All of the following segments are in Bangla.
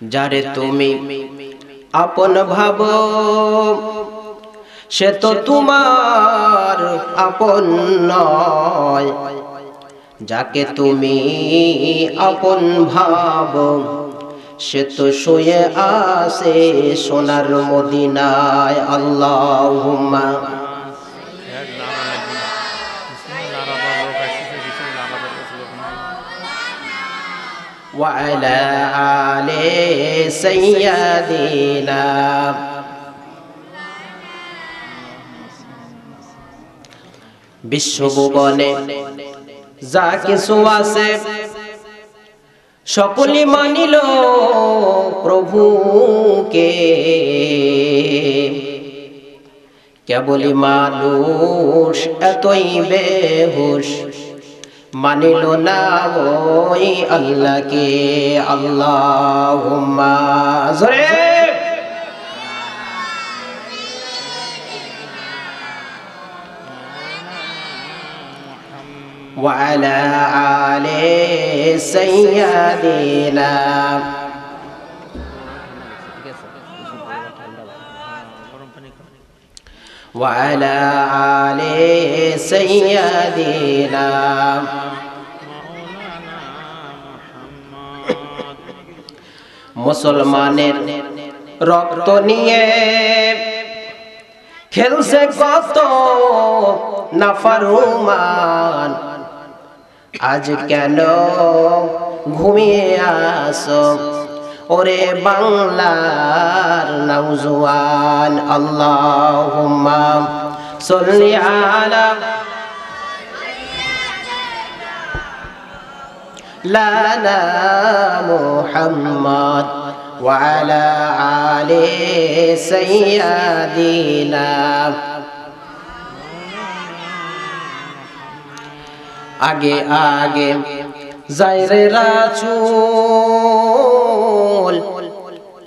যারে তুমি আপন ভাবো সে তো তোমার আপন নয়, যাকে তুমি আপন ভাবো সে তো শুয়ে আছে সোনার মদিনায়। আল্লাহুম্মা ওয়া আলা আলি সাইয়্যিদিনা। বিশ্বভুবনে যা কিছু আছে সকলে মানিল প্রভুকে, কেবলি মানুষ এতই বেহুশ মানিল না ওই আল্লাহকে। আল্লাহুম্মা জোরে ওয়া আলা আলি সাইয়্যিদিনা। ওয়া আলা আলি সাইয়্যিদিনা। মুসলমানের রক্ত নিয়ে খেলছে কত নাফরমান, আজ কেন ঘুমিয়ে আসো ওরে বাংলার নওজোয়ান। আল্লাহুম্মা সাল্লি আলা লানা মুহাম্মদ ওয়া আলা আলি সাইয়্যিদিনা। আগে আগে যাইরে রাসূল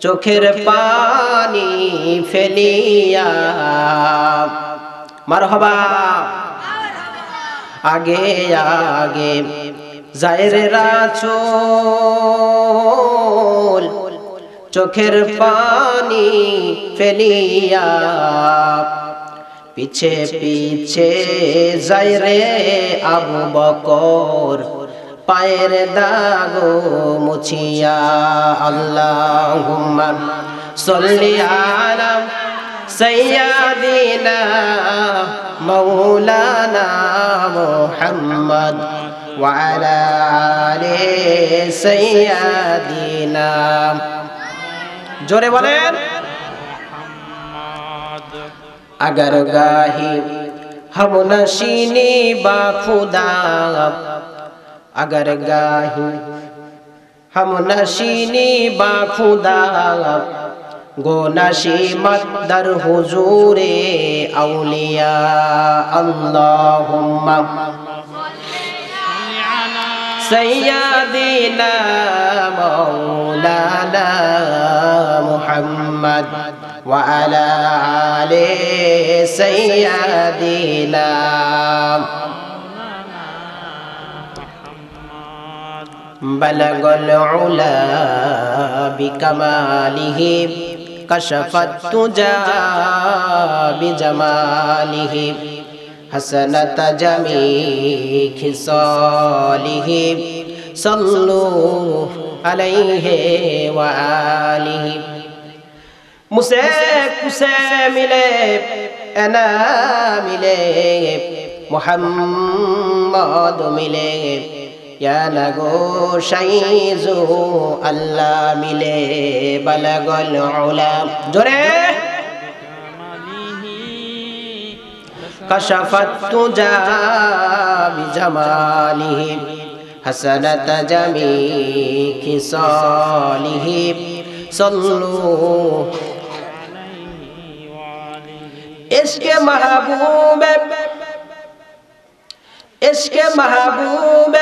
চোখের পানি ফেলিয়া, মারহাবা। আগে আগে যাইরে রাসূল চোখের পানি ফেলিয়া, পিছে পিছে যাইরে আবু বকর পায়ের দাগ মুছিয়া। আল্লাহুম্মা সাল্লি আলা সাইয়্যিদিনা মাওলানা মুহাম্মদ ওয়া আলা আলি সাইয়্যিদিনা। জোরে বলেন। अगर गाही हम नशीनी बाखुदा, अगर गाही हम नशीनी बाखुदा, गो नशीमत दर हुजूरे औलिया। अल्लाहुम्मा सय्यदिना मौलाना मुहम्मद वा अला आले सय्यदिना। बलगल उला बिकमालिहि कशफत तुजा बिजमालिहि हसनत जमी खिसालिहि सल्लु अलैहि व आलिहि। मुझसे कुसे मिले एना मिले मुहम्मद मिले या नगो शैजु अल्लाह मिले। बलगल उला जोरे कशफत तुजा बिजमालिहि हसनत जमी खिसालिहि सल्लु। इश्क़ महबूब इश्क़ महबूब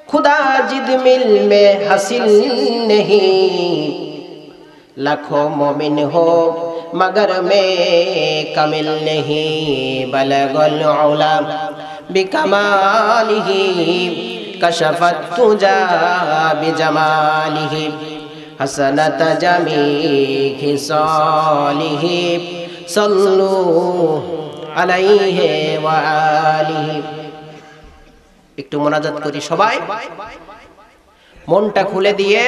खुदा जिद मिल में हासिल नहीं, लाखों मोमिन हो मगर में कमिल नहीं। बलगल उला बिकमालिहि कशफत तुजा बिजमालिहि হাসানাত জামি খিসালিহি সাল্লু আলাইহি ওয়া আলিহি। একটু মোনাজাত করি সবাই, মনটা খুলে দিয়ে,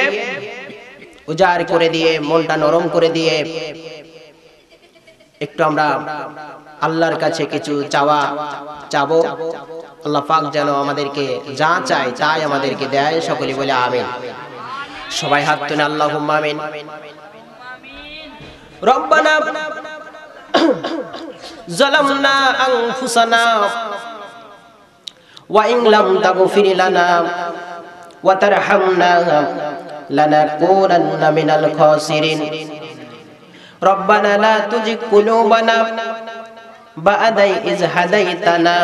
উজাড় করে দিয়ে, মনটা নরম করে দিয়ে একটু আমরা আল্লাহর কাছে কিছু চাবো। আল্লাহ পাক যেন আমাদেরকে যা চাই তাই আমাদেরকে দেয়। সকলে বলে আমিন। সবাই হাত তুলে আল্লাহুম্মা আমিন। রব্বানা যালামনা আনফুসানা ওয়া ইন লাম তাগফির লানা ওয়া তারহামনা লানাকুনান্না মিনাল খাসিরিন। রব্বানা লা তুজিগ কুলুবানা বা'দা ইয হাদাইতানা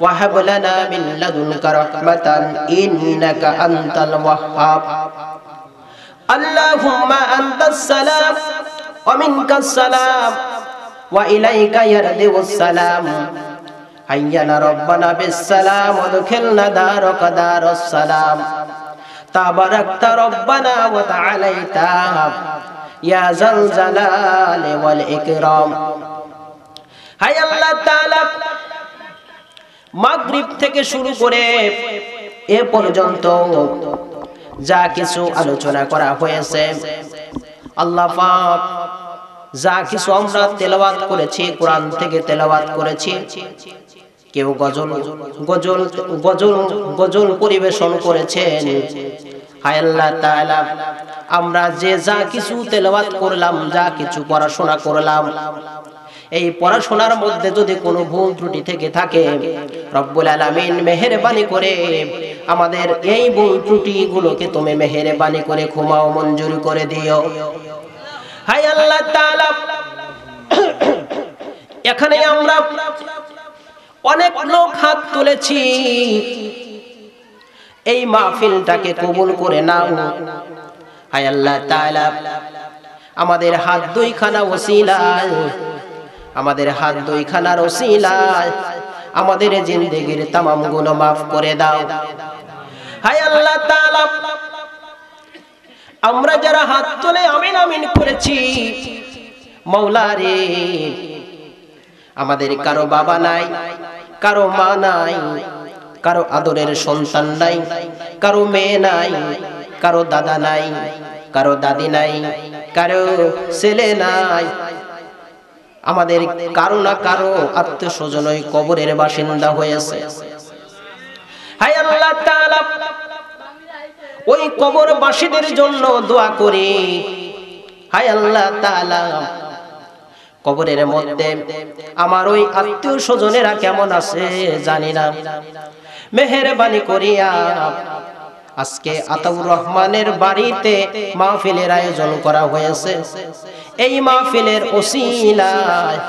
ওয়া হাব লানা মিন লাদুনকা রাহমাতান ইন্নাকা আনতাল ওয়াহ্হাব। আল্লাহুম্মা আনতাস সালাম ওয়া মিনকাস সালাম ওয়া ইলাইকা ইয়ারজিউস সালাম। হাইয়ানা রব্বানা বিস সালাম ওয়াদখিলনা দারাকা দারাস সালাম। তাবারাকতা রব্বানা ওয়া তাআলাইতা ইয়া যাল জালালি ওয়াল ইকরাম। হায় আল্লাহ তাআলা, মাগরিব থেকে শুরু করে এ পর্যন্ত যা কিছু আলোচনা করা হয়েছে, আল্লাহ পাক যা কিছু আমরা তেলাওয়াত করেছি, কোরআন থেকে তেলাওয়াত করেছি, কেউ গজল পরিবেশন করেছেন। হায় আল্লাহ তাআলা, আমরা যে যা কিছু তেলাওয়াত করলাম, যা কিছু পড়াশোনা করলাম, এই পড়াশোনার মধ্যে যদি কোনো ভুল ত্রুটি থেকে থাকে, রব্বুল আলামিন মেহেরবানি করে আমাদের এই ভুল ত্রুটিগুলোকে তুমি মেহেরবানি করে ক্ষমা ও মঞ্জুর করে দিও। হায় আল্লাহ তাআলা, এখানে আমরা অনেক লোক হাত তুলেছি, এই মাহফিলটাকে কবুল করে নাও। হায় আল্লাহ তাআলা, আমাদের হাত দুইখানা ওসিলায়, আমাদের হাত দুইখানার ওসিলায় আমাদের জিন্দেগির तमाम গুনাহ maaf করে দাও। হায় আল্লাহ তাআলা, আমরা যারা হাত তুলে আমিন আমিন করেছি, মাওলা রে, আমাদের কারো বাবা নাই, কারো মা নাই, কারো আদরের সন্তান নাই, কারো মেয়ে নাই, কারো দাদা নাই, কারো দাদি নাই, কারো ছেলে নাই, আমাদের কারো না কারো আত্মীয় স্বজন ওই কবরের বাসিন্দা হয়েছে। হায় আল্লাহ তাআলা, ওই কবরবাসীদের জন্য দোয়া করি। হায় আল্লাহ তাআলা, কবরের মধ্যে আমার ওই আত্মীয় স্বজনেরা কেমন আছে জানি না, মেহেরবানি করিয়া আজকে আতাউর রহমানের বাড়িতে মাহফিলের আয়োজন করা হয়েছে। এই মাহফিলের ওসিলায়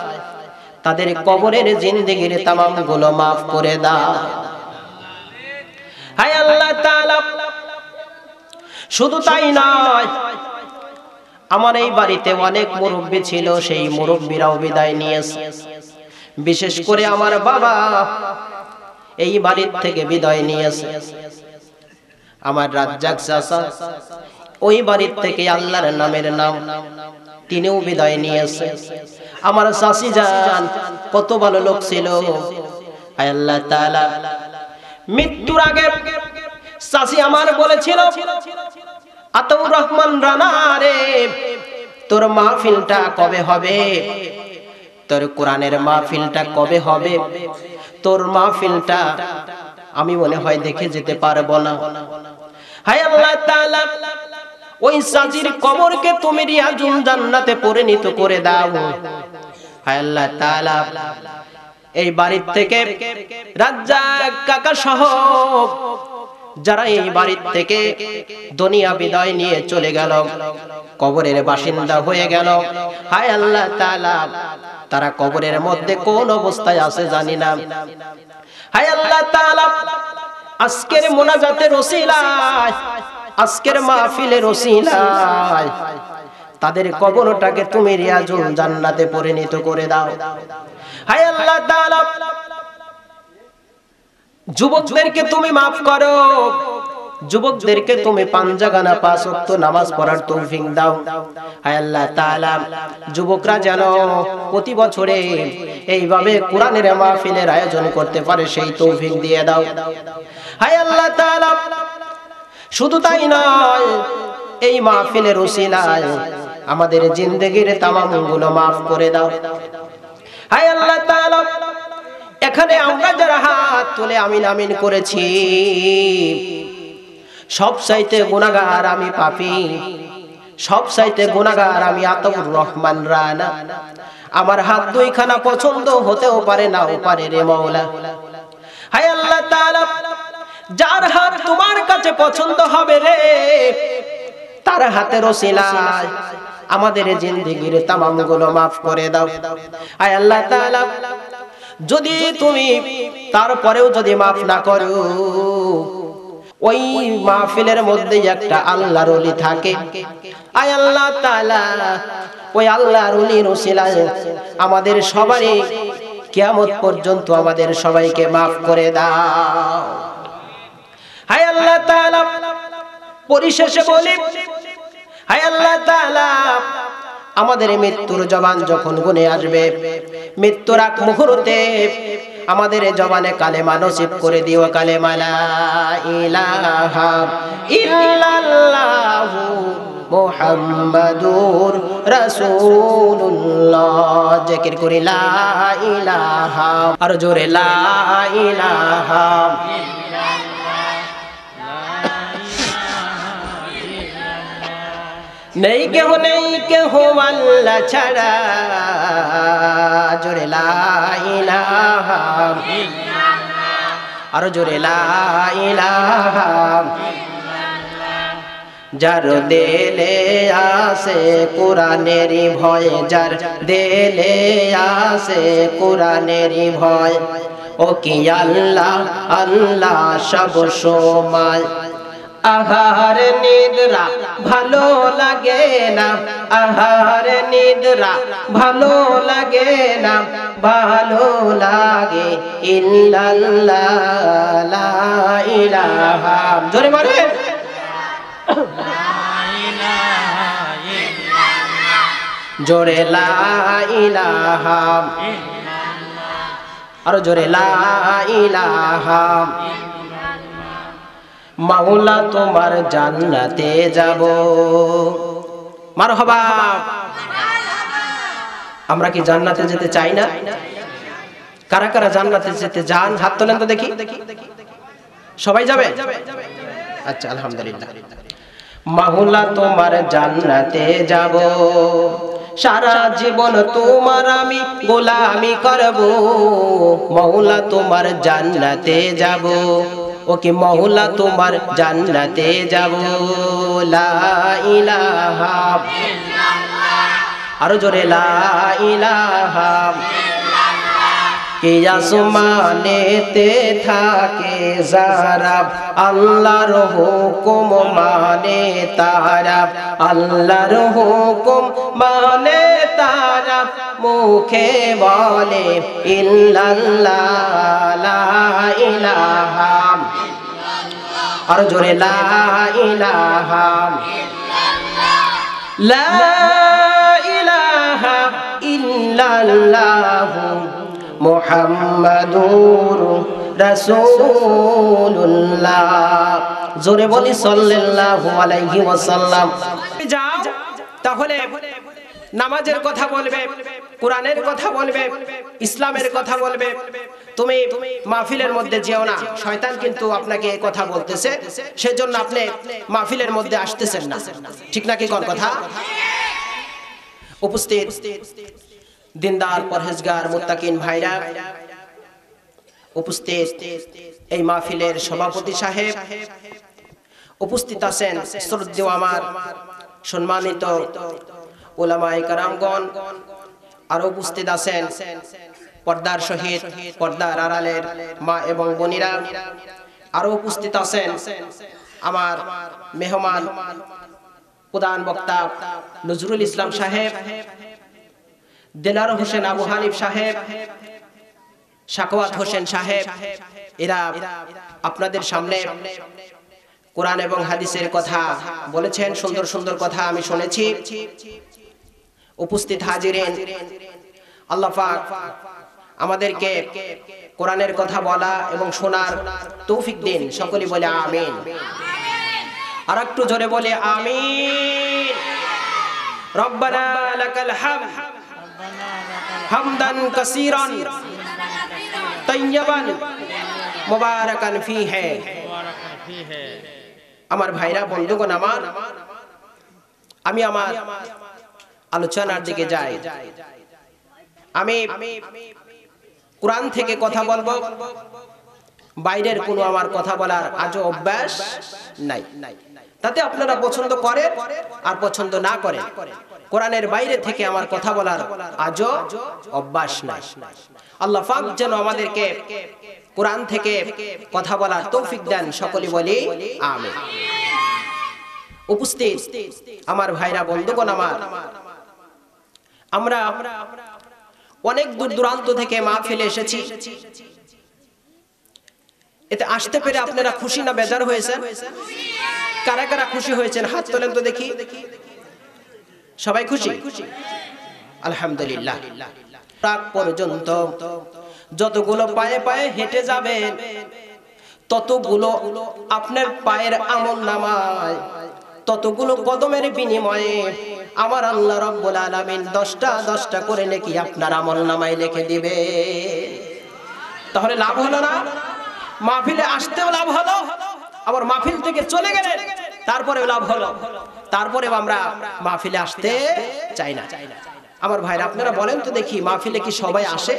তাদের কবরের জিন্দেগির तमाम গুনাহ maaf করে দাও। হায় আল্লাহ তাআলা, শুধু তাই নয়, আমার এই বাড়িতে অনেক মুরব্বি ছিল, সেই মুরব্বিরাও বিদায় নিয়েছে। বিশেষ করে আমার বাবা এই বাড়ি থেকে বিদায় নিয়েছে। আমার রাজ্জাক চাচা ওই বাড়ি থেকে আল্লাহর নামের নাম, তিনিও বিদায় নিয়েছে। আমার চাচি জান কত ভালো লোক ছিল। হায় আল্লাহ তাআলা, মৃত্যুর আগে চাচি আমার বলেছিল, আতাউর রহমান রানা রে, তোর মাহফিলটা কবে হবে? তোর কোরআনের মাহফিলটা কবে হবে? তোর মাহফিলটা আমি মনে হয় দেখে যেতে পারবো না। হায় আল্লাহ তাআলা, ওই চাচির কবরকে তুমি রিয়াজুল জান্নাতে পরিণত করে দাও। হায় আল্লাহ তাআলা, এই বাড়ি থেকে রাজ্জাক কাকা সহ যারা এই বাড়ি থেকে দুনিয়া বিদায় নিয়ে চলে গেল, কবরের বাসিন্দা হয়ে গেল, হায় আল্লাহ তাআলা, তারা কবরের মধ্যে কোন অবস্থায় আছে জানি না। হায় আল্লাহ তাআলা, আজকের মোনাজাতের ওসিলায়, আজকের মাহফিলের ওসিলায় তাদের কবরটাকে তুমি রিয়াজুল জান্নাতে পরিণত করে দাও। হায় আল্লাহ তাআলা, যুবকদেরকে তুমি maaf করো, যুবকদেরকে তুমি পাঞ্জাগানা 5 ওয়াক্ত নামাজ পড়ার তৌফিক দাও। হায় আল্লাহ তাআলা, যুবকরা যেন প্রতি বছরে এইভাবে কোরআনের মাহফিলের আয়োজন করতে পারে সেই তৌফিক দিয়ে দাও। হায় আল্লাহ তাআলা, শুধু তাই নয়, এই মাহফিলের উসিলায় আমাদের জিন্দেগির তামাম গুনাহ মাফ করে দাও। হায় আল্লাহ তাআলা, এখানে আমরা যারা হাত তুলে আমিন আমিন করেছি, সব চাইতে গুনাহগার আমি পাপী, সব চাইতে গুনাহগার আমি আতাউর রহমান রানা। আমার হাত দুইখানা পছন্দ হতেও পারে নাও পারে রে মাওলা। হায় আল্লাহ তাআলা, যার হাত তোমার কাছে পছন্দ হবে রে, তার হাতের ওসিলায় আমাদের জিন্দেগির তামাম গুনাহ মাফ করে দাও। হায় আল্লাহ তাআলা, যদি তুমি তারপরেও যদি মাফ না করো, ওই মাহফিলের মধ্যে একটা আল্লাহর ওলি থাকে, আয় আল্লাহ তাআলা, ওই আল্লাহর ওলির ওসিলায় আমাদের সবারই কিয়ামত পর্যন্ত আমাদের সবাইকে মাফ করে দাও। হায় আল্লাহ তাআলা, পরিশেষে বলি, হায় আল্লাহ তাআলা, আমাদের মৃত্যুর জবান যখন গুনে আসবে, মৃত্যুর আগ মুহূর্তে আমাদের জবানে কালেমা নসিব করে দিও, কালেমা লা ইলাহা ইল্লাল্লাহু মুহাম্মাদুর রাসূলুল্লাহ। জিকির করি লা ইলাহা, আর জোরে লা ইলাহা নেই কেহ আল্লাহ ছাড়া, জোরে লা ইলাহা, আর জোরে লা ইলাহা। যার দিলে আসে কোরআনের ভয়, যার দিলে আসে কোরআনের ভয়, ও কি আল্লাহ আল্লাহ সব সময়। আহার নিদ্রা ভালো লাগে না, আহার নিদ্রা ভালো লাগে না, ভালো লাগে ইল্লাল্লাহ লা ইলাহা, জোরে বলে জোরে লা ইলাহা, আর জোরে লা ইলাহা। মাওলা তোমার জান্নাতে যাব, মারহাবা। আমরা কি জান্নাতে যেতে চাই না? কারা কারা জান্নাতে যেতে চান হাত তোলেন তো দেখি। সবাই যাবে? আচ্ছা, আলহামদুলিল্লাহ। মাওলা তোমার জান্নাতে যাব, সারা জীবন তোমার আমি গোলামি করব, মাওলা তোমার জান্নাতে যাব, ওকে মাওলা তোমার জান্নাতে যাব। লা ইলাহা ইল্লাল্লাহ, আর জোরে লা ইলাহা ইল্লাল্লাহ। কে আসমানেতে থাকে যারা, আল্লাহর হুকুম মানে তারা, আল্লাহর হুকুম মানে তারা, মুখে বলে ইল্লাল্লাহ লা ইলাহা, আর জোরে লা ইলাহা লা ইলাহা ইল্লাল্লাহ মুহাম্মাদুর রাসূলুল্লাহ। জোরে বলি সাল্লাল্লাহু আলাইহি ওয়াসাল্লাম। যাও তাহলে নামাজের কথা বলবে, কোরআনের কথা বলবে, ইসলামের কথা বলবে। তুমি মাহফিলের মধ্যে যেও না, শয়তান কিন্তু আপনাকে এই কথা বলতেছে, সেজন্য আপনি মাহফিলের মধ্যে আসতেছেন না। ঠিক নাকি কোন কথা? উপস্থিত দিনদার পরহেজগার মুত্তাকিন ভাইরা, উপস্থিত এই মাহফিলের সভাপতি সাহেব, উপস্থিত আছেন শ্রদ্ধেয় আমার সম্মানিত উলামায়ে কেরামগণ, আর উপস্থিত আছেন পর্দার সহিত পর্দার আড়ালের মা এবং বোনেরা, আরো উপস্থিত আছেন আমার মেহমান প্রধান বক্তা নজরুল ইসলাম সাহেব, দেলার হোসেন আবু হানিফ সাহেব, শাকওয়াত হোসেন সাহেব। এরা আপনাদের সামনে কোরআন এবং হাদিসের কথা বলেছেন, সুন্দর সুন্দর কথা আমি শুনেছি। উপস্থিত হাজিরিন, আল্লাহ পাক আমাদেরকে কোরআনের কথা বলা এবং শোনার তৌফিক দিন। সকলে বলে আমিন। আর একটু জোরে বলে আমিন। রব্বানা লাকাল হামদ হামদান কাসীরান তাইয়্যিবান মুবারাকান ফীহি। আমার ভাইরা, বন্ধুগণ আমার, আমি আমার আলোচনার দিকে যাই। আমি কোরআন থেকে কথা বলবো, বাইরের কোনো আমার কথা বলার আজও অভ্যাস নাই। তাতে আপনারা পছন্দ করেন আর পছন্দ না করেন, কোরআনের বাইরে থেকে আমার কথা বলার আজও অভ্যাস নাই। আল্লাহ পাক যেন আমাদেরকে কোরআন থেকে কথা বলার তৌফিক দেন। সকলে বলি আমিন। উপস্থিত আমার ভাইরা, বন্ধুগণ আমার, আমরা অনেক দূর দূরান্ত থেকে মাহফিলে এসেছি। এতে আসতে পেরে আপনারা খুশি না বেজার হয়েছেন? কারা কারা খুশি হয়েছেন হাত তোলেন তো দেখি। সবাই খুশি? আলহামদুলিল্লাহ। প্রাক পর্যন্ত যতগুলো পায়ে পায়ে হেঁটে যাবেন, ততগুলো আপনার পায়ের আমলনামায়, ততগুলো কদমের বিনিময়ে আমার আল্লাহ রাব্বুল আলামিন 10টা করে নেকি আপনার আমলনামায় লিখে দিবে। তাহলে লাভ হলো না? মাহফিলে আসতেও লাভ হলো, আবার মাহফিল থেকে চলে গেলেন তারপরেও লাভ হলো। তারপরেও আমরা মাহফিলে আসতে চাই না। আমার ভাইরা, আপনারা বলেন তো দেখি, মাহফিলে কি সবাই আসে?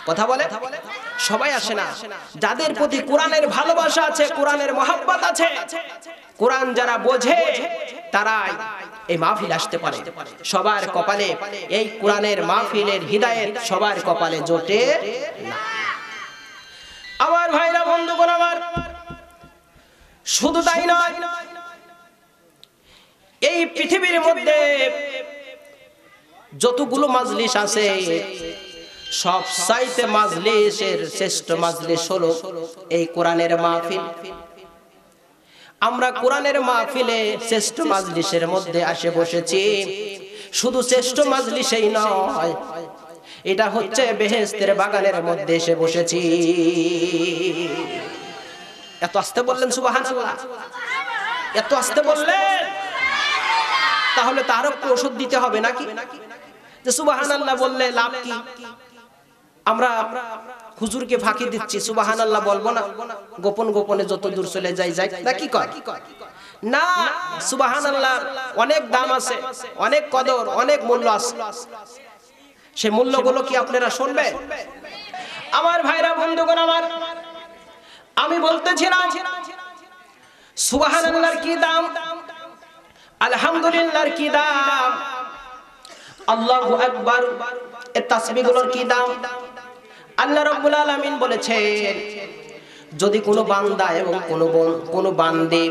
কথা বলে, সবাই আসে না। যাদের প্রতি কোরআনের ভালোবাসা আছে, কোরআনের মহব্বত আছে, কোরআন যারা বোঝে, তারাই এই মাহফিল আসতে পারে। সবার কপালে এই কোরআনের মাহফিলের হিদায়েত সবার কপালে জোটে না। আমার ভাইরা, বন্ধুগণ আমার, শুধু তাই নয়, এই পৃথিবীর মধ্যে যতগুলো মাজলিস আছে, সব চাইতে মাজলিসের শ্রেষ্ঠ মাজলিস হলো এই কোরআনের মাহফিল। আমরা কোরআনের মাহফিলে শ্রেষ্ঠ মাজলিসের মধ্যে আসে বসেছি। শুধু শ্রেষ্ঠ মাজলিসেই নয়, এটা হচ্ছে বেহেশতের বাগানের মধ্যে এসে বসেছি। এত আস্তে বললেন সুবহানাল্লাহ? এত আস্তে বললেন? তাহলে তার একটু ওষুধ দিতে হবে নাকি? যে সুবহানাল্লাহ বললে লাভ কি? আমরা হুজুরকে ফাঁকি দিচ্ছি, সুবহানাল্লাহ বলবো না, গোপন গোপনে যত দূর চলে যাই নাকি কয়? না, সুবহানাল্লাহর অনেক দাম আছে, অনেক কদর, অনেক মূল্য আছে। সে মূল্যগুলো কি আপনারা শুনবেন? আমার ভাইরা, বন্ধুগণ আমার, আমি বলতেছিলাম সুবহানাল্লাহর কি দাম, আলহামদুলিল্লাহর কি দাম, আল্লাহু আকবার এর তাসবিহগুলোর কি দাম। আল্লাহ রাব্বুল আলামিন বলেছেন, যদি কোনো বান্দা এবং কোনো বান্দী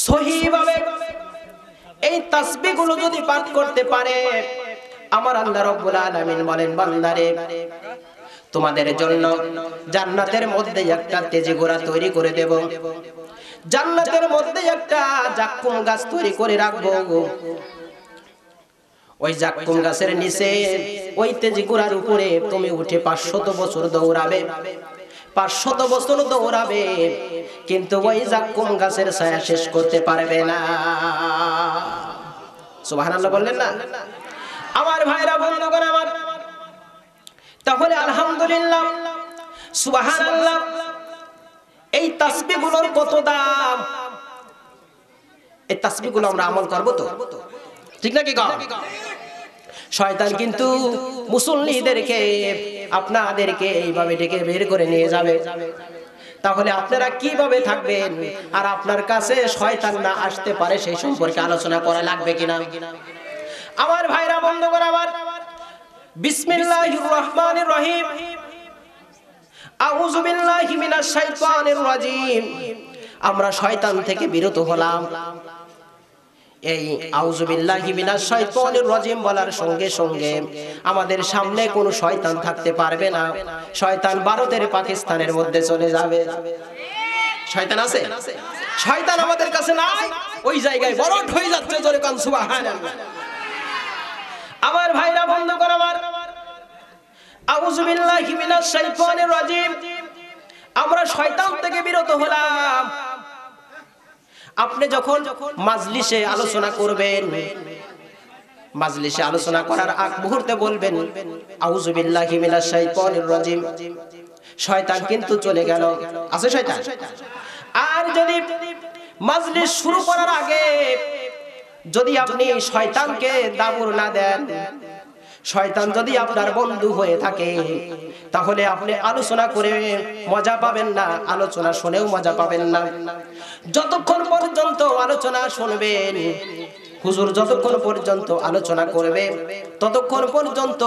সহিভাবে এই তাসবিহগুলো যদি পাঠ করতে পারে, আমার আল্লাহ রাব্বুল আলামিন বলেন, বান্দারে, তোমাদের জন্য জান্নাতের মধ্যে একটা তেজি ঘোড়া তৈরি করে দেব, জান্নাতের মধ্যে একটা জাক্কুম গাছ তৈরি করে রাখবো। ওই জাক্কুম গাছের নিচে ওই তেজি ঘোড়ার উপরে তুমি উঠে 500 বছর দৌড়াবে, 500 বছর দৌড়াবে, কিন্তু ওই জাক্কুম গাছের ছায়া শেষ করতে পারবে না। সুবহানাল্লাহ বললেন না? আমার ভাইরা, বন্ধুগণ আমার, তাহলে আলহামদুলিল্লাহ, সুবহানাল্লাহ, এই তাসবিহগুলোর কত দাম। এই তাসবিহগুলো আমরা আমল করব তো, ঠিক নাকি? শয়তান কিন্তু মুসল্লিদেরকে, আপনাদেরকে এইভাবে ডেকে বের করে নিয়ে যাবে। তাহলে আপনারা কিভাবে থাকবেন আর আপনার কাছে শয়তান না আসতে পারে সেই সম্পর্কে আলোচনা করা লাগবে কিনা। আমার ভাইরা, বন্ধুগণ আমার, বিসমিল্লাহির রহমানির রহিম, আউযু বিল্লাহি মিনাশ শাইতানির রাজিম। আমরা শয়তান থেকে বিরত হলাম। এই আউযু বিল্লাহি মিনাশ শাইতানির রাজিম বলার সঙ্গে সঙ্গে আমাদের সামনে কোনো শয়তান থাকতে পারবে না। শয়তান ভারতের, পাকিস্তানের মধ্যে চলে যাবে। শয়তান আছে? শয়তান আমাদের কাছে নাই, ওই জায়গায় বরট হয়ে যাচ্ছে। জোরে কান সুবহানাল্লাহ। আমার ভাইরা বন্ধুগণ আমার, আউযু বিল্লাহি মিনাশ শাইতানির রাজিম। আমরা শয়তান থেকে বিরত হলাম। আপনি যখন মাজলিসে আলোচনা করবেন, মাজলিসে আলোচনা করার আগ মুহূর্তে বলবেন আউযু বিল্লাহি মিনাশ শাইতানির রাজিম। শয়তান কিন্তু চলে গেল। আছে শয়তান? আর যদি মাজলিস শুরু করার আগে যদি আপনি শয়তানকে দাবুর না দেন, শয়তান যদি আপনার বন্ধু হয়ে থাকে, তাহলে আপনি আলোচনা করে মজা পাবেন না, আলোচনা শুনেও মজা পাবেন না। যতক্ষণ পর্যন্ত আলোচনা শুনবেন, হুজুর যতক্ষণ পর্যন্ত আলোচনা করবে, ততক্ষণ পর্যন্ত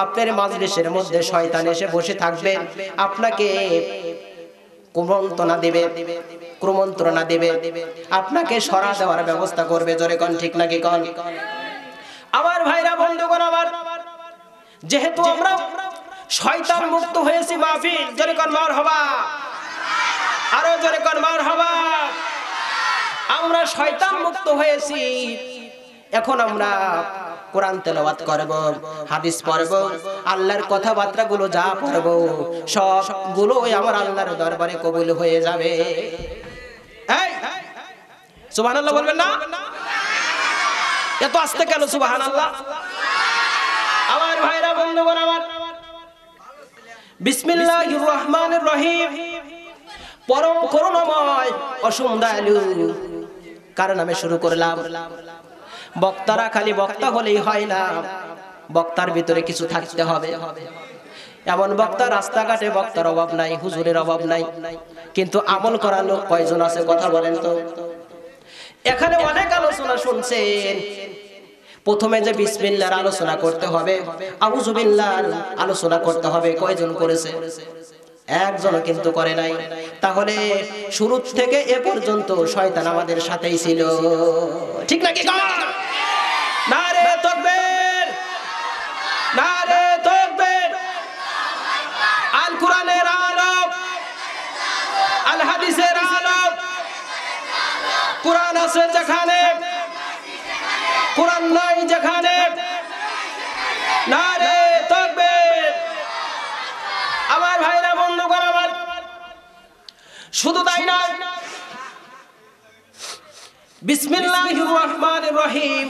আপনার মাজলিসের মধ্যে শয়তান এসে বসে থাকবে, আপনাকে কুমন্ত্রণা দেবে, আপনাকে সরা দেওয়ার ব্যবস্থা করবে। জোরে কোন ঠিক নাকি কোন? আমার ভাইরা বন্ধুগণ আমার, যেহেতু আমরা শয়তান মুক্ত হয়েছি মাহফিল, জোরে কোন মারহাবা, আরো জোরে কোন মারহাবা। আমরা শয়তান মুক্ত হয়েছি, এখন আমরা কোরআন তেলাওয়াত করব, হাদিস পড়ব, আল্লাহর কথাবার্তা গুলো যা পড়ব সবগুলো আমার আল্লাহর দরবারে কবুল হয়ে যাবে। এই সুবহানাল্লাহ বলবেন না? এত আস্তে কেন সুবহানাল্লাহ? আমার ভাইরা বন্ধুগণ আমার, বিসমিল্লাহির রহমানির রহিম। পরম করুণাময় অসীম দয়ালু কার নামে শুরু করলাম। বক্তারা খালি বক্তা হলেই হয় না, বক্তার ভিতরে কিছু থাকতে হবে। এমন বক্তা রাস্তাঘাটে বক্তার অভাব নাই, হুজুরের অভাব নাই, কিন্তু আমল করার লোক কয়জন আছে কথা বলেন তো? এখানে অনেক আলোচনা শুনছেন, প্রথমে যে বিসমিল্লাহর আলোচনা করতে হবে, আউযু বিল্লাহর আলোচনা করতে হবে, কয়জন করেছে? একজনও কিন্তু করে নাই। তাহলে শুরু থেকে এ পর্যন্ত শয়তান আমাদের সাথেই ছিল, ঠিক নাকি? নারে তাকবীর, নারে তাকবীর। আল কোরআনের আলো, আল হাদিসের আলো, কোরআন আছে যেখানে, কোরআন নাই যেখানে, নারে তাকবীর। আমার ভাইরা বন্ধুগণ আমার, শুধু তাই নয়, বিসমিল্লাহির রহমানির রহিম,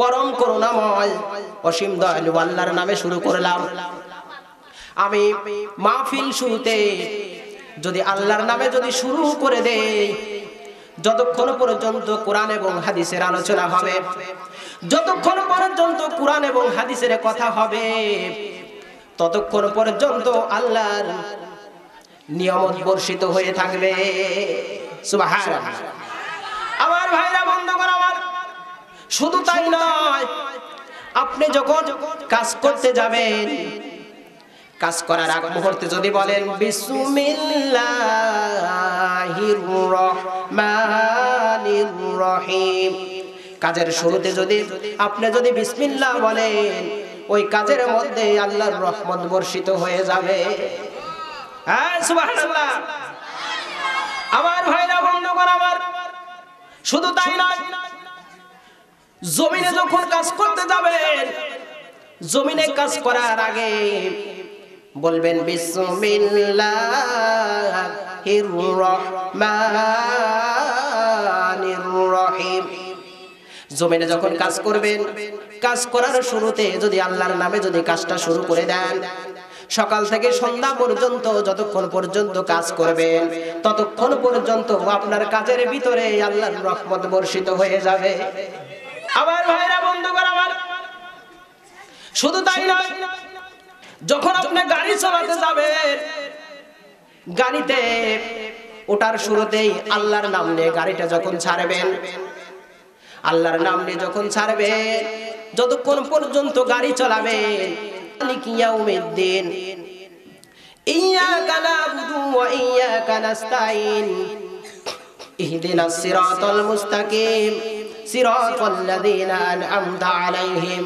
পরম করুণাময় অসীম দয়ালু আল্লাহর নামে শুরু করলাম। আমি মাহফিল শুরুতে যদি আল্লাহর নামে যদি শুরু করে দেই, যতক্ষণ পর্যন্ত কোরআন এবং হাদিসের আলোচনা হবে, যতক্ষণ পর্যন্ত কোরআন এবং হাদিসের কথা হবে, ততক্ষণ পর্যন্ত আল্লাহর নিয়ামত বর্ষিত হয়ে থাকবে। সুবহানাল্লাহ। আমার ভাইরা বন্ধুগণ আমার, শুধু তাই নয়, আপনি যখন কাজ করতে যাবেন, কাজ করার আগ মুহূর্তে যদি বলেন বিসমিল্লাহির রহমানির রহিম, কাজের শুরুতে যদি আপনি যদি বিসমিল্লাহ বলেন, ওই কাজের মধ্যে আল্লাহর রহমত বর্ষিত হয়ে যাবে। হ্যাঁ সুবহানাল্লাহ। আমার ভাইরা বন্ধুগণ আমার, শুধু তাই নয়, জমিনে যখন কাজ করতে যাবেন, জমিনে কাজ করার আগে বলবেন বিসমিল্লাহির রহমানির রহিম। জমিনে যখন কাজ করবেন, কাজ করার শুরুতে যদি আল্লাহর নামে যদি কাজটা শুরু করে দেন, সকাল থেকে সন্ধ্যা পর্যন্ত যতক্ষণ পর্যন্ত কাজ করবেন, ততক্ষণ পর্যন্ত আপনার কাজের ভিতরে আল্লাহর রহমত বর্ষিত হয়ে যাবে। আমার ভাইরা বন্ধুগণ আমার, শুধু তাই নয়, যখন আপনি গাড়ি চালাতে যাবেন, গাড়িতে ওটার শুরুতেই আল্লাহর নাম নিয়ে গাড়িটা যখন ছাড়বেন, আল্লাহর নাম নিয়ে যখন ছাড়বেন, যতক্ষণ পর্যন্ত গাড়ি চালাবেন, মালিকি ইয়াউমিদ্দিন, ইয়্যাকা না'বুদু ওয়া ইয়্যাকা নাস্তাঈন, ইহদিনাস সিরাতাল মুস্তাকিম, সিরাতাল্লাযীনা আন'আমতা আলাইহিম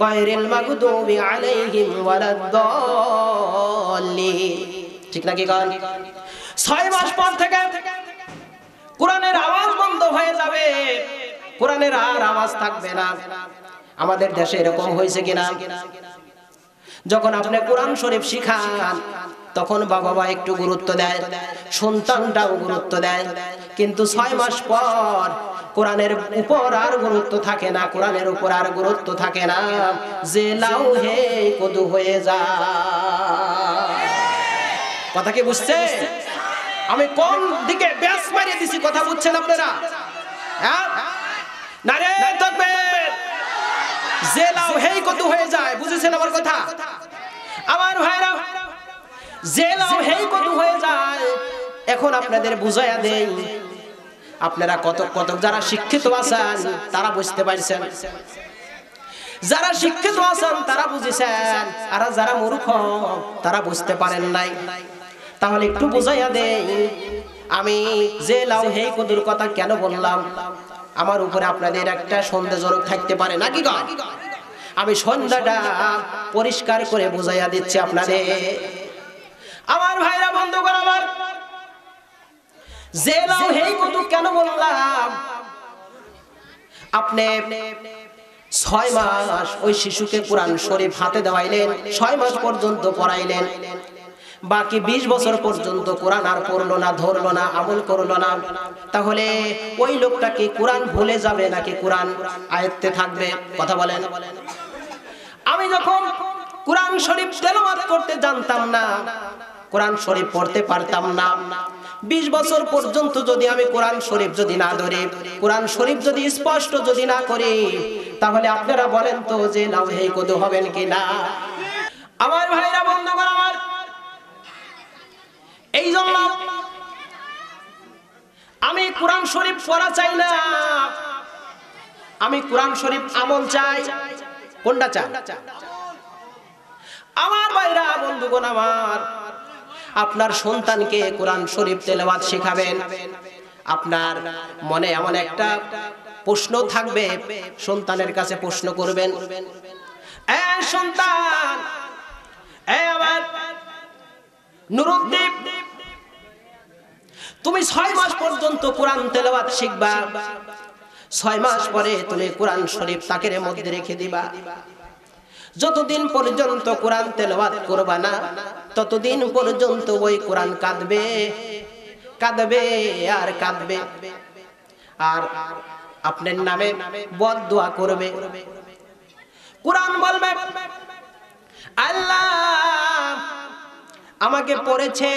গায়রিল মাগদুবি আলাইহিম ওয়ালাদ-দাল্লিন। ঠিক নাকি গান? 6 মাস পর থেকে কোরআনের আওয়াজ বন্ধ হয়ে যাবে, কোরআনের আর আওয়াজ থাকবে না। আমাদের দেশে এরকম হয়েছে কিনা? যখন আপনি কোরআন শরীফ শিখান তখন বাবা একটু গুরুত্ব দেয়, সন্তানটাও গুরুত্ব দেয়, কিন্তু 6 মাস পর কোরআনের উপর আর গুরুত্ব থাকে না, কোরআনের উপর আর গুরুত্ব থাকে না, যে লাউ হে কদু হয়ে যায়। কথা কি বুঝছে? আমি কোন দিকে ব্যাস মারিয়ে দিছি, কথা বুঝছেন আপনারা? হ্যাঁ, নারে তাকবীর, যে লাউ হে কদু হয়ে যায়, বুঝেছেন আমার কথা? আমার ভাইরা, যে লাউ হে কদু হয়ে যায়, এখন আপনাদের বুঝাইয়া দেই। আপনারা কত যারা শিক্ষিত আছেন তারা বুঝতে পারছেন, যারা শিক্ষিত আছেন তারা বুঝেছেন, আর যারা মূর্খ তারা বুঝতে পারেন নাই। তাহলে একটু বুঝাইয়া দেই, আমি যে লাউ হে কদুর কথা কেন বললাম? আমার উপরে আপনাদের একটা সন্দেহজনক থাকতে পারে নাকি গো? আমি সন্ধ্যাটা পরিষ্কার করে বুঝাইয়া দিচ্ছি আপনাদের। আমার ভাইরা, বন্ধুগণ আমার, যে লাউ হে কদু কেন বললাম? আপনি 6 মাস ওই শিশুকে কোরআন শরীফ হাতে দেওয়াইলেন, 6 মাস পর্যন্ত পড়াইলেন, বাকি 20 বছর পর্যন্ত কোরআন আর পড়লো না, ধরলো না, আমল করলো না, তাহলে ওই লোকটা কি কোরআন ভুলে যাবে নাকি কোরআন আয়ত্তে থাকবে? কথা বলেন। আমি যখন কোরআন শরীফ তেলাওয়াত করতে জানতাম না, কোরআন শরীফ পড়তে পারতাম না, 20 বছর পর্যন্ত যদি আমি কোরআন শরীফ যদি না ধরি, কোরআন শরীফ যদি স্পষ্ট যদি না করি, তাহলে আপনারা বলেন তো যে লাউ হে কদু হবেন কি না? আমার ভাইরা, বন্ধুগণ আমার, এই জন্য আমি কোরআন শরীফ পড়া চাই না, আমি কোরআন শরীফ আমল চাই। কোনটা চাই? আমার ভাইরা, বন্ধুগণ আমার, আপনার সন্তানকে কোরআন শরীফ তেলাওয়াত শেখাবেন, আপনার মনে এমন একটা প্রশ্ন থাকবে, সন্তানের কাছে প্রশ্ন করবেন, এ সন্তান, এ আমার নুরুদ্দিন, তুমি 6 মাস পর্যন্ত কোরআন তেলাওয়াত শিখবা, 6 মাস পরে তুমি কোরআন শরীফ তাকের মধ্যে রেখে দিবা। যতদিন পর্যন্ত কোরআন তেলাওয়াত করবা না, ততদিন পর্যন্ত ওই কোরআন কাঁদবে, কাঁদবে আর কাঁদবে, আর আপনার নামে বদদুয়া করবে। কোরআন বলবে, আল্লাহ আমাকে পড়েছে,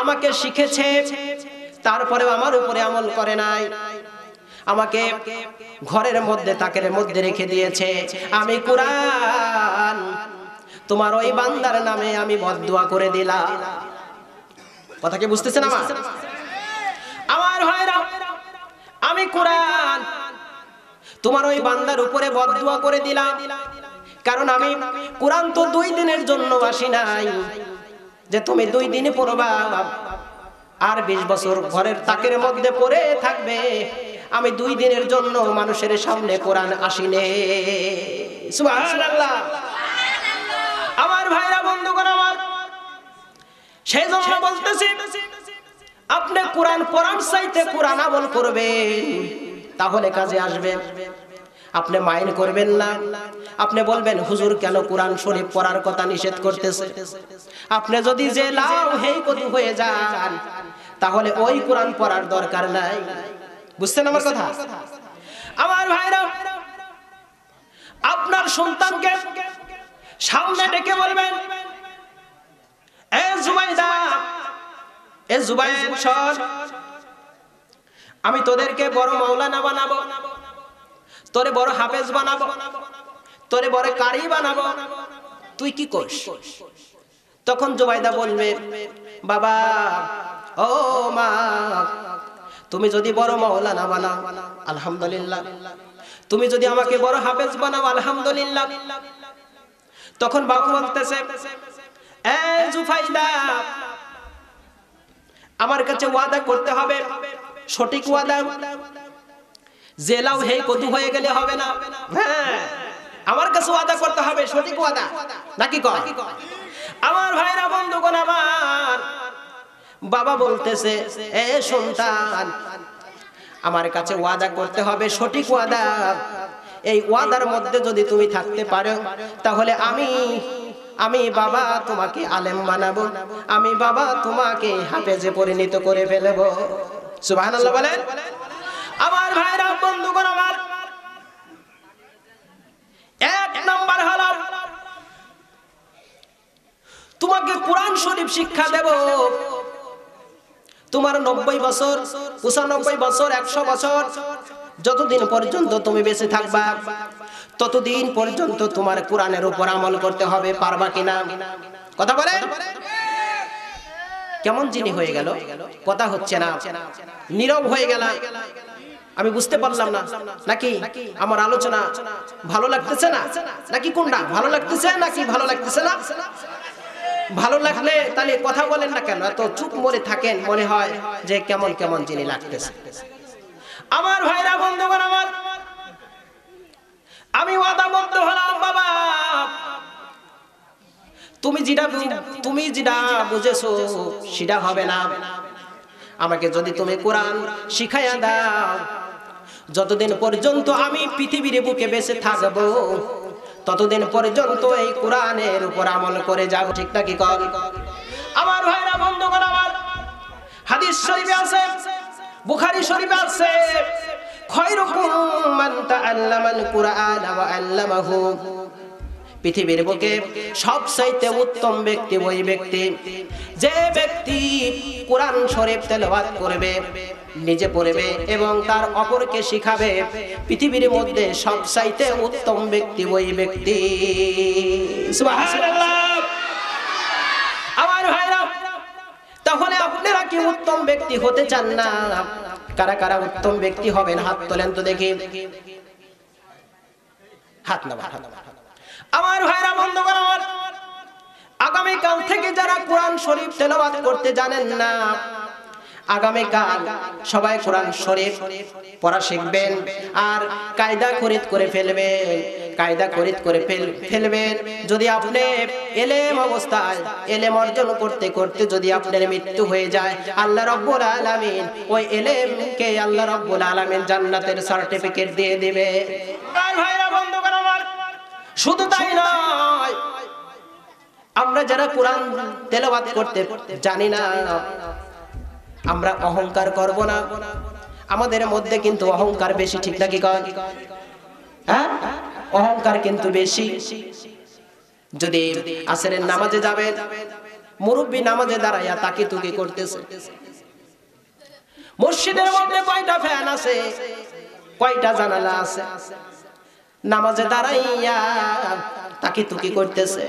আমাকে শিখেছে, তারপরেও আমার উপরে আমল করে নাই, আমাকে ঘরের মধ্যে তাকের মধ্যে রেখে দিয়েছে, আমি কোরআন তোমার ওই বান্দার নামে আমি বদদুয়া করে দিলাম। কথা কি বুঝতেছেন আমার? আমার ভাইরা, আমি কোরআন তোমার ওই বান্দার উপরে বদদুয়া করে দিলাম, কারণ আমি কোরআন তো 2 দিনের জন্য আসি নাই যে তুমি 2 দিনে পড়বা আর 20 বছর ঘরের তাকের মধ্যে পড়ে থাকবে। আমি 2 দিনের জন্য মানুষের সামনে কোরআন আসিনে। সুবহানাল্লাহ। আমার ভাইরা, বন্ধুগণ আমার, সেই জন্য বলতেছি, আপনি কোরআন পড়ার চাইতে কোরআন আমল করবেন, তাহলে কাজে আসবে। আপনি মাইন্ড করবেন না, আপনি বলবেন হুজুর কেন কোরআন শরীফ পড়ার কথা নিষেধ করতেছে? আপনি যদি যে লাউ হে কদু হয়ে যান, তাহলে ওই কোরআন পড়ার দরকার নাই। বুঝছেন আমার কথা? আমার ভাইরা, আপনার সন্তানকে সামনে ডেকে বলবেন, এ জুবাইদা, এ জুবাইর শোন, আমি তোদেরকে বড় মাওলানা বানাবো, তোরে বড় হাফেজ বানাবো, তোরে বড় কারি বানাবো, তুই কি করিস? তখন জুবাইদা বলবে, বাবা, ও মা, তুমি যদি বড় মাওলানা বানাও আলহামদুলিল্লাহ, তুমি যদি আমাকে বড় হাফেজ বানাও আলহামদুলিল্লাহ। তখন বাবা বলতেছে, এ জুফাইদা, আমার কাছে ওয়াদা করতে হবে, সঠিক ওয়াদা, যে লাউ হে কদু হয়ে গেলে হবে না। হ্যাঁ, আমার কাছে ওয়াদা করতে হবে, সঠিক ওয়াদা, নাকি কয়? আমার ভাইরা, বন্ধুগণ আমার, বাবা বলতেছে, এ সন্তান, আমার কাছে ওয়াদা করতে হবে, সঠিক ওয়াদা। এই ওয়াদার মধ্যে যদি তুমি থাকতে পারো, তাহলে আমি বাবা তোমাকে আলেম বানাবো, আমি বাবা তোমাকে হাফেজে পরিণত করে ফেলবো। সুবহানাল্লাহ বলেন। আমার ভাইরা, বন্ধুগণ আমার, এক নাম্বার হলো তোমাকে কোরআন শরীফ শিক্ষা দেব। তোমার 90 বছর, 95 বছর, 100 বছর, যতদিন পর্যন্ত তুমি বেঁচে থাকবা, ততদিন পর্যন্ত তোমার কোরআনের উপর আমল করতে হবে। পারবা কিনা? কথা বলেন। কেমন জিনি হয়ে গেল, কথা হচ্ছে না, নীরব হয়ে গেল। আমি বুঝতে পারলাম না, নাকি আমার আলোচনা ভালো লাগতেছে না, নাকি কোনটা ভালো লাগতেছে, নাকি ভালো লাগতেছে না? ভালো লাগলে তাহলে কথা বলেন না কেন? এত চুপ মরে থাকেন, মনে হয় যে কেমন কেমন জিনি লাগতেছে। আমার ভাইরা, বন্ধুগণ আমার, আমি ওয়াদাবদ্ধ হলাম, বাবা তুমি যেটা বুঝেছো সেটা হবে না। আমাকে যদি তুমি কোরআন শিখাইয়া দাও, যতদিন পর্যন্ত আমি পৃথিবীর বুকে বেঁচে থাকবো, ততদিন পর্যন্ত এই কোরআনের উপর আমল করে যাব। ঠিক নাকি কর? আমার ভাইরা, বন্ধুগণ আমার, হাদিস শরীফে আছে, বুখারী শরীফে আছে, খায়রুকুম মান তাআল্লামাল কুরআন ওয়া আল্লামাহু। পৃথিবীর বুকে সবচাইতে উত্তম ব্যক্তি ওই ব্যক্তি যে ব্যক্তি কোরআন শরীফ তেলাওয়াত করবে, নিজে পড়বে এবং তার অপরকে শিখাবে। পৃথিবীর মধ্যে সবচাইতে উত্তম ব্যক্তি ওই ব্যক্তি। সুবহানাল্লাহ। আমার ভাইরা, তাহলে আপনারা কি উত্তম ব্যক্তি হতে চান না? কারা কারা উত্তম ব্যক্তি হবেন? হাত তোলেন তো দেখি। হাত নামান। আমার ভাইরা, বন্ধুগণ আমার, আগামীকাল থেকে যারা কোরআন শরীফ তেলাওয়াত করতে জানেন না, আগামীকাল সবাই কোরআন শরীফ পড়া শিখবেন আর কায়দা খরিদ করে ফেলবেন, কায়দা খরিদ করে ফেলবেন। যদি আপনি ইলম অবস্থায় ইলম অর্জন করতে করতে যদি আপনার মৃত্যু হয়ে যায়, আল্লাহ রাব্বুল আলামিন ওই ইলমকে আল্লাহ রাব্বুল আলামিন জান্নাতের সার্টিফিকেট দিয়ে দিবে। আর ভাইরা, বন্ধুগণ আমার, শুধু তাই নয়, আমরা যারা কোরআন তেলাওয়াত করতে জানি না, আমরা অহংকার করব না। আমাদের মধ্যে কিন্তু অহংকার বেশি, ঠিক নাকি কন? হ্যাঁ, অহংকার কিন্তু বেশি। যদি আসরের নামাজে যাবে, মুরব্বি নামাজে দাঁড়াইয়া তাকি তুকি করতেছে। মসজিদের মধ্যে কয়টা ফ্যান আছে, কয়টা জানালা আছে, নামাজে দাঁড়াইয়া তাকি তুকি করতেছে।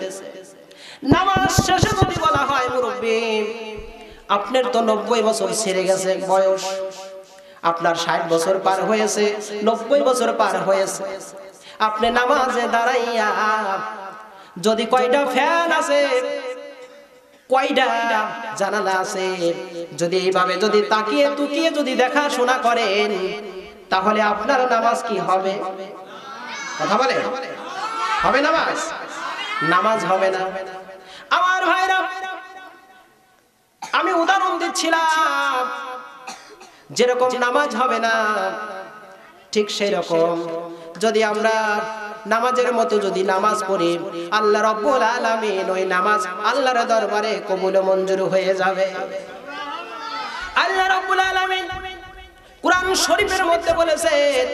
নামাজ শেষে যদি বলা হয়, মুরব্বি আপনার তো 90 বছর ছেড়ে গেছে বয়স, আপনার 60 বছর পার হয়েছে, 90 বছর পার হয়েছে, আপনি নামাজে দাঁড়াইয়া যদি কয়টা ফ্যান আছে, কয়টা জানালা আছে, যদি এইভাবে যদি তাকিয়ে তুকিয়ে যদি দেখাশোনা করেন, তাহলে আপনার নামাজ কি হবে? কথা বলে হবে নামাজ? নামাজ হবে না। আমার ভাইরা, আমি উদাহরণ দিচ্ছিলাম, যেরকম নামাজ হবে না, ঠিক সেই রকম যদি আমরা নামাজের মতো যদি নামাজ পড়ি, আল্লাহ রাব্বুল আলামিন ওই নামাজ আল্লাহর দরবারে কবুল মঞ্জুর হয়ে যাবে। আল্লাহ রাব্বুল আলামিন কোরআন শরীফের মধ্যে বলেছেন।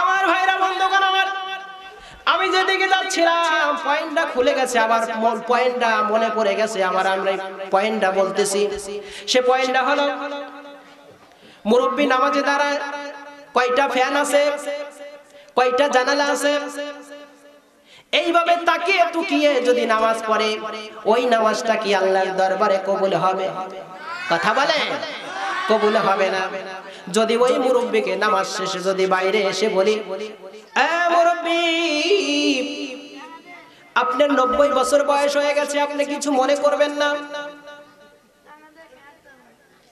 আমার ভাইরা, বন্ধুগণ আমার, আমি যেদিকে যাচ্ছিলাম পয়েন্টটা খুলে গেছে, আবার পয়েন্টটা মনে পড়ে গেছে, আবার আমরা পয়েন্টটা বলতেছি। সে পয়েন্টটা হলো, মুরব্বি নামাজে দাঁড়ায়, কয়টা ফ্যান আছে, কয়টা জানালা আছে, এইভাবে তাকিয়ে তুকিয়ে যদি নামাজ পড়ে, ওই নামাজটা কি আল্লাহর দরবারে কবুল হবে? কথা বলে কবুল হবে না। যদি ওই মুরব্বিকে নামাজ শেষে যদি বাইরে এসে বলি, মুরব্বি আপনার 90 বছর বয়স হয়ে গেছে, আপনি কিছু মনে করবেন না?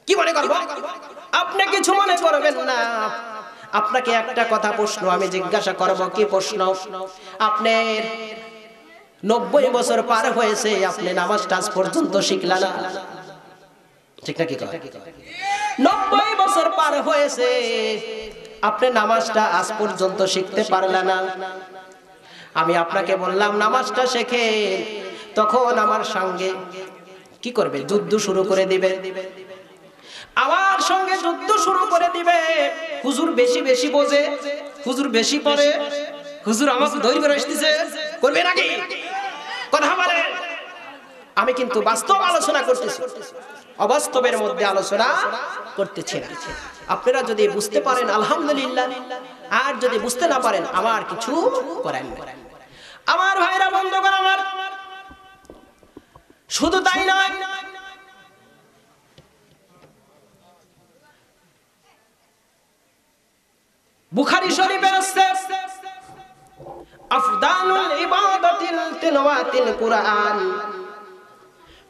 কি মনে করব? আপনি কিছু মনে করবেন না। আপনাকে একটা কথা প্রশ্ন আমি জিজ্ঞাসা করব। কি প্রশ্ন? আপনার 90 বছর পার হয়েছে, আপনি নামাজ টাজ পর্যন্ত শিখলেন না, ঠিক নাকি? 90 বছর পার হয়েছে, আপনি নামাজটা আজ পর্যন্ত শিখতে পারলেন না। আমি আপনাকে বললাম নামাজটা শেখেন, তখন আমার সঙ্গে কি করবে? যুদ্ধ শুরু করে দিবে। আমার সঙ্গে যুদ্ধ শুরু করে দিবে। হুজুর বেশি বেশি বোঝে, হুজুর বেশি পড়ে, হুজুর আমাকে ধরে করে আসতেছে, করবে নাকি? কথা বলে। আমি কিন্তু বাস্তব আলোচনা করতেছি, অবাস্তবের মধ্যে আলোচনা করতেছি না। আপনারা যদি বুঝতে পারেন আলহামদুলিল্লাহ, আর যদি বুঝতে না পারেন আমার কিছু করেন না। আমার ভাইরা, বন্ধুগণ আমার, শুধু তাই নয়, বুখারী শরীফের আছে আফদালুল ইবাদাতিল তিলাওয়াতিল কুরআন।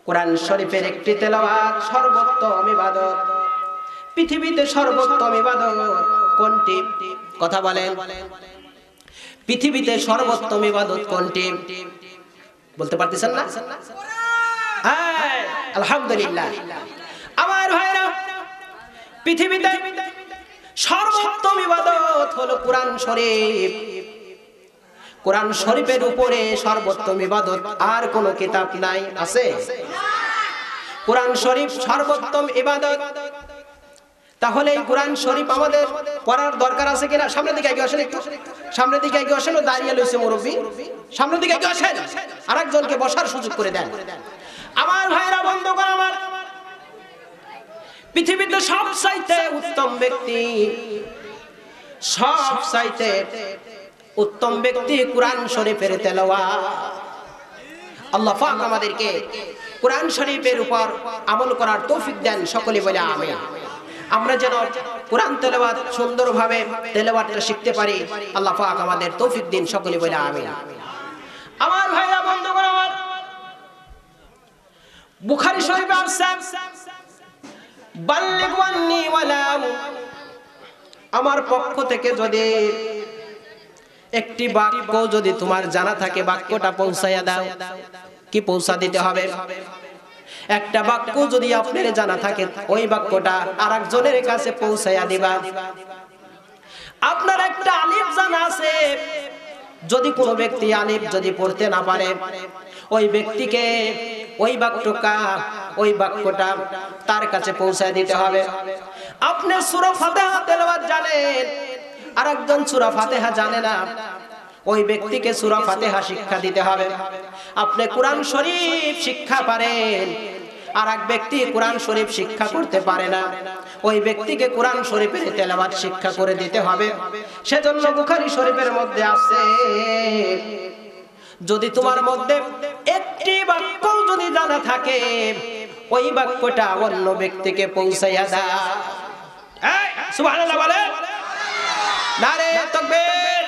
কোরআন শরীফের একটি তেলাওয়াত সর্বোত্তম ইবাদত। পৃথিবীতে সর্বোত্তম ইবাদত কোনটি? কথা বলেন। পৃথিবীতে সর্বোত্তম ইবাদত কোনটি? বলতে পারতেছেন না? হ্যাঁ, আলহামদুলিল্লাহ। আমার ভাইরা, পৃথিবীতে সর্বোত্তম ইবাদত হলো কোরআন শরীফ। কোরআন শরীফের উপরে সর্বোত্তম ইবাদত আর কোন কিতাব নাই। আছে? কোরআন শরীফ সর্বোত্তম ইবাদত। তাহলে এই কোরআন শরীফ আমাদের পড়ার দরকার আছে কিনা? সামনের দিকে এগিয়ে আসেন, একটু সামনের দিকে এগিয়ে আসেন। দাঁড়িয়ে লইছে মুরব্বী, সামনের দিকে এগিয়ে আসেন, আরেকজনকে বসার সুযোগ করে দেন। আমার ভাইরা, বন্ধুগণ আমার, পৃথিবীতে সবচাইতে উত্তম ব্যক্তি, সবচাইতে উত্তম ব্যক্তি কোরআন শরীফের তেলাওয়াত। আল্লাহ পাক আমাদেরকে কোরআন শরীফের উপর আমল করার তৌফিক দেন। সকলে বলে আমিন। আমরা যেন কোরআন তেলাওয়াত সুন্দরভাবে তেলাওয়াতটা শিখতে পারি, আল্লাহ পাক আমাদের তৌফিক দিন। সকলে বলে আমিন। আমার ভাইরা, বন্ধুগণ আমার, বুখারী শরীফে আছে বাল্লিগ ওয়ান্নি ওয়ালাম। আমার পক্ষ থেকে যদি একটি বাক্য যদি তোমার জানা থাকে, বাক্যটা পৌঁছায়া দাও। কি পৌঁছা দিতে হবে? একটা বাক্য যদি আপনার জানা থাকে, ওই বাক্যটা আরেকজনের কাছে পৌঁছায়া দিবা। আপনার একটা আলিফ জানা আছে, যদি কোনো ব্যক্তি আলিফ যদি পড়তে না পারে, ওই ব্যক্তিকে ওই বাক্যটা তার কাছে পৌঁছায় দিতে হবে। আপনি সূরা ফাতিহা তেলাওয়াত জানেন, আরেকজন সূরা ফাতিহা জানে না, ওই ব্যক্তিকে সূরা ফাতিহা শিক্ষা দিতে হবে। আপনি কোরআন শরীফ শিক্ষা পারেন, আর এক ব্যক্তি কোরআন শরীফ শিক্ষা করতে পারে না, ওই ব্যক্তিকে কোরআন শরীফের তেলাওয়াত শিক্ষা করে দিতে হবে। সেজন্য বুখারী শরীফের মধ্যে আছে, যদি তোমার মধ্যে একটি বাক্য যদি জানা থাকে, ওই বাক্যটা অন্য ব্যক্তিকে পৌঁছাইয়া দাও। সুবহানাল্লাহ বলে। নারে তাকবীর,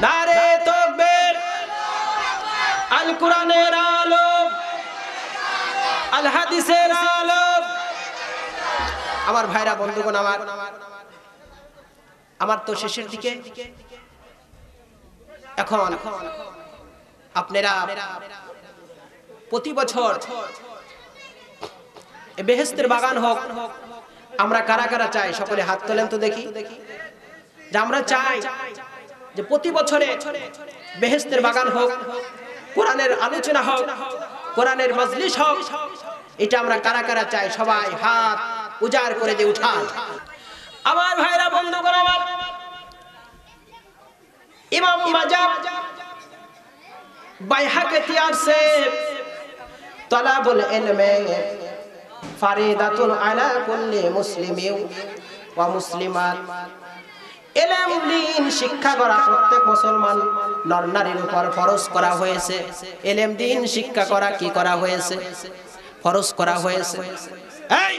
নারে তাকবীর। আল কোরআনের আলো, আল হাদিসের আলো। আমার ভাইরা, বন্ধুগণ আমার তো শেষের দিকে। এখন আপনারা প্রতি বছর বেহেশতের বাগান হোক, আমরা কারা কারা চাই? সকলে হাত তোলেন তো দেখি। যে আমরা চাই যে প্রতি বছরে বেহেশতের বাগান হোক, কোরআনের আলোচনা হোক, কোরআনের মজলিস হোক। এটা আমরা কারা কারা চাই? সবাই হাত উজাড় করে দিয়ে উঠান। আমার ভাইরা, বন্ধুগণ আমার, ইমাম মাজাব বাইহাকিতে আছে, তালাবুল ইলমে ফারিদাতুন আলা কুল্লি মুসলিমিন ওয়া মুসলিমাত। ইলম দ্বীন শিক্ষা করা প্রত্যেক মুসলমান নর নারীর উপর ফরজ করা হয়েছে। ইলম দ্বীন শিক্ষা করা কি করা হয়েছে? ফরজ করা হয়েছে। এই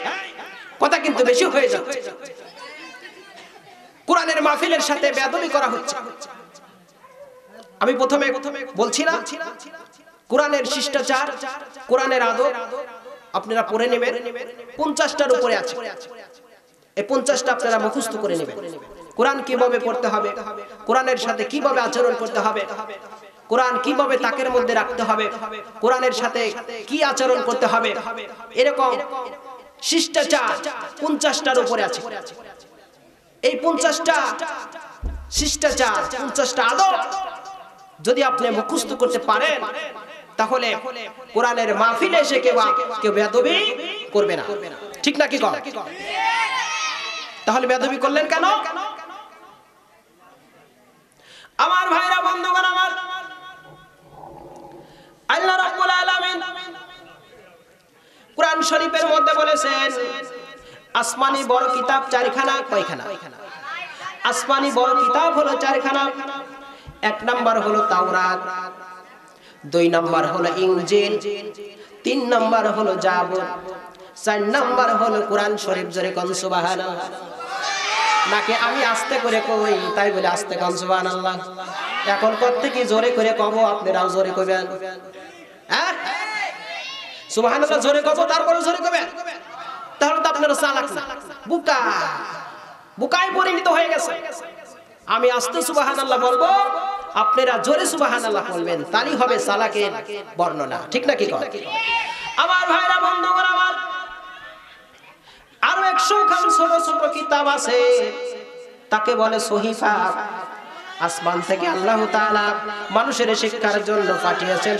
কথা কিন্তু বেশি হয়ে যাচ্ছে। কোরআনের মাহফিলের সাথে বেয়াদবি করা হচ্ছে। আমি প্রথমে বলছি না, কোরআনের শিষ্টাচার, কোরআনের আদব আপনারা পড়ে নেবেন। 50টার উপরে আছে, এই 50টা আপনারা মুখস্থ করে নেবেন। কোরআন কিভাবে পড়তে হবে, কোরআনের সাথে কিভাবে আচরণ করতে হবে, কোরআন কিভাবে তাকের মধ্যে রাখতে হবে, কোরআনের সাথে কি আচরণ করতে হবে, এরকম শিষ্টাচার 50টার উপরে আছে। এই 50টা শিষ্টাচার, 50টা আদব যদি আপনি মুখস্থ করতে পারেন, তাহলে কোরআনের মাহফিলে এসে কেউ বেয়াদবি করবে না। ঠিক নাকি কন? তাহলে বেয়াদবি করলেন কেন? আমার ভাইরা, বন্ধুগণ আমার, আল্লাহ রাব্বুল আলামিন কোরআন শরীফের মধ্যে বলেছেন আসমানি বড় কিতাব চারখানা। কয়খানা? আসমানি বড় কিতাব হলো চারখানা। 1 নাম্বার হলো তাওরাত, 2 নাম্বার হলো ইনজিল, 3 নাম্বার হলো জাবুর, 4 নাম্বার হলো কোরআন শরীফ। জোরে কোন সুবহানাল্লাহ। নাকি আমি আস্তে করে কই তাই বলে আস্তে কোন সুবহানাল্লাহ? এখন প্রত্যেকই জোরে করে কব, আপনারাও জোরে কইবেন। হ্যাঁ, সুবহানাল্লাহ জোরে কব, তারপরে জোরে কইবেন। তাহলে তো আপনারা চালাক না, বুকায় পরিণত হয়ে গেছে। আমি আস্তে সুবহানাল্লাহ বলবো, আপনারা জোরে সুবহানাল্লাহ বলবেন, তাই হবে চালাকের বর্ণনা। ঠিক নাকি কন? আমার ভাইরা, বন্ধুগণ আমার, আরো 100 খান ছোট ছোট কিতাব আছে, তাকে বলে সহিফা। আসমান থেকে আল্লাহ তাআলা মানুষের শিক্ষার জন্য পাঠিয়েছেন।